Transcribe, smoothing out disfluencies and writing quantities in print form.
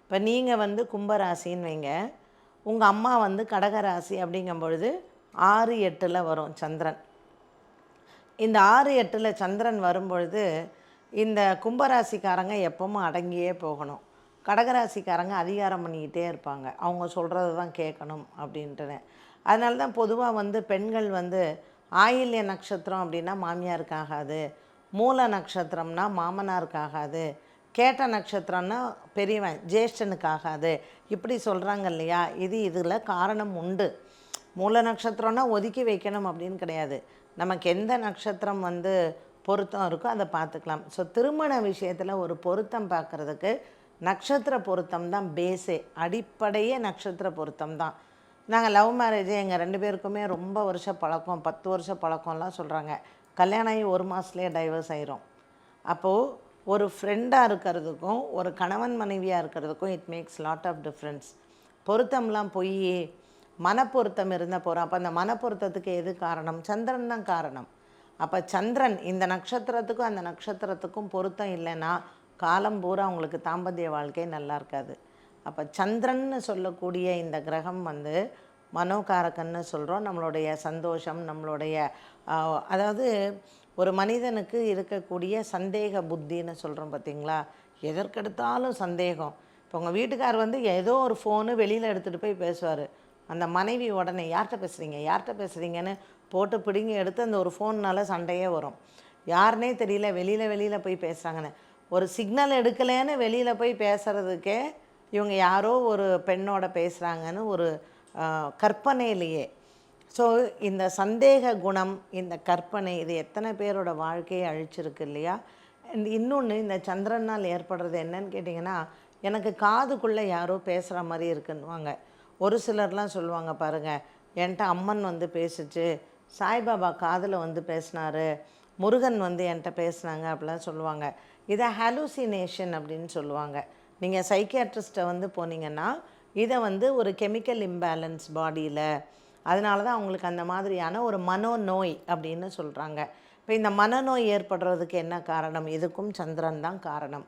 இப்போ நீங்கள் வந்து கும்பராசின்னு வைங்க, உங்கள் அம்மா வந்து கடகராசி அப்படிங்கும் பொழுது 6, 8 வரும் சந்திரன். இந்த 6, 8 சந்திரன் வரும்பொழுது இந்த கும்பராசிக்காரங்க எப்பவும் அடங்கியே போகணும். கடகராசிக்காரங்க அதிகாரம் பண்ணிக்கிட்டே இருப்பாங்க. அவங்க சொல்கிறது தான் கேட்கணும் அப்படின்ட்டுன்னு. அதனால தான் பொதுவாக வந்து பெண்கள் வந்து ஆயில்ய நட்சத்திரம் அப்படின்னா மாமியாருக்கு ஆகாது, மூல நட்சத்திரம்னா மாமனாருக்கு ஆகாது, கேட்ட நட்சத்திரம்னா பெரியவன் ஜேஷ்டனுக்கு ஆகாது, இப்படி சொல்கிறாங்க இல்லையா? இதில் காரணம் உண்டு. மூல நட்சத்திரம்னா ஒதுக்கி வைக்கணும் அப்படின்னு கிடையாது. நமக்கு எந்த நட்சத்திரம் வந்து பொருத்தம் இருக்கோ அதை பார்த்துக்கலாம். ஸோ திருமண விஷயத்தில் ஒரு பொருத்தம் பார்க்குறதுக்கு நட்சத்திர பொருத்தம் தான் பேஸே, அடிப்படையே நட்சத்திர பொருத்தம் தான். நாங்கள் லவ் மேரேஜ் எங்கள் 2 பேருக்குமே ரொம்ப வருஷம் பழக்கம், 10 வருஷம் பழக்கம்லாம் சொல்கிறாங்க. கல்யாணம் ஆகி 1 மாதத்துலேயே டைவர்ஸ் ஆயிரும். அப்போது ஒரு ஃப்ரெண்டாக இருக்கிறதுக்கும் ஒரு கணவன் மனைவியாக இருக்கிறதுக்கும் it makes lot of difference. பொருத்தம்லாம் போய் மனப்பொருத்தம் இருந்தால் போகிறோம். அப்போ அந்த மனப்பொருத்தத்துக்கு எது காரணம்? சந்திரன் தான் காரணம். அப்போ சந்திரன் இந்த நட்சத்திரத்துக்கும் அந்த நட்சத்திரத்துக்கும் பொருத்தம் இல்லைன்னா காலம் பூரா அவங்களுக்கு தாம்பத்திய வாழ்க்கை நல்லா இருக்காது. அப்போ சந்திரன்னு சொல்லக்கூடிய இந்த கிரகம் வந்து மனோகாரகன்னு சொல்கிறோம். நம்மளுடைய சந்தோஷம், நம்மளுடைய அதாவது ஒரு மனிதனுக்கு இருக்கக்கூடிய சந்தேக புத்தின்னு சொல்கிறோம் பார்த்தீங்களா? எதற்கெடுத்தாலும் சந்தேகம். இப்போ உங்கள் வீட்டுக்கார் வந்து ஏதோ ஒரு ஃபோனு வெளியில் எடுத்துகிட்டு போய் பேசுவார். அந்த மனைவி உடனே யார்கிட்ட பேசுகிறீங்க யார்கிட்ட பேசுகிறீங்கன்னு போட்டு பிடிங்கி எடுத்து அந்த ஒரு ஃபோன்னால் சண்டையே வரும். யாருனே தெரியல, வெளியில் போய் பேசுகிறாங்கன்னு. ஒரு சிக்னல் எடுக்கலைன்னு வெளியில் போய் பேசுகிறதுக்கே இவங்க யாரோ ஒரு பெண்ணோட பேசுகிறாங்கன்னு ஒரு கற்பனையிலேயே. ஸோ இந்த சந்தேக குணம், இந்த கற்பனை, இது எத்தனை பேரோட வாழ்க்கையை அழிச்சிருக்கு இல்லையா? இன்னொன்று இந்த சந்திரனால் ஏற்படுறது என்னன்னு கேட்டிங்கன்னா, எனக்கு காதுக்குள்ளே யாரோ பேசுகிற மாதிரி இருக்குன்னுவாங்க. ஒரு சிலர்லாம் சொல்லுவாங்க பாருங்கள், என்கிட்ட அம்மன் வந்து பேசுச்சு, சாய்பாபா காதில் வந்து பேசினார், முருகன் வந்து என்கிட்ட பேசுனாங்க அப்படிலாம் சொல்லுவாங்க. இதை ஹாலுசினேஷன் அப்படின்னு சொல்லுவாங்க. நீங்கள் சைக்கியாட்ரிஸ்ட்டை வந்து போனீங்கன்னா இதை வந்து ஒரு கெமிக்கல் இம்பேலன்ஸ் பாடியில், அதனால தான் அவங்களுக்கு அந்த மாதிரியான ஒரு மனோநோய் அப்படின்னு சொல்கிறாங்க. இப்போ இந்த மனநோய் ஏற்படுறதுக்கு என்ன காரணம்? இதுக்கும் சந்திரன் தான் காரணம்.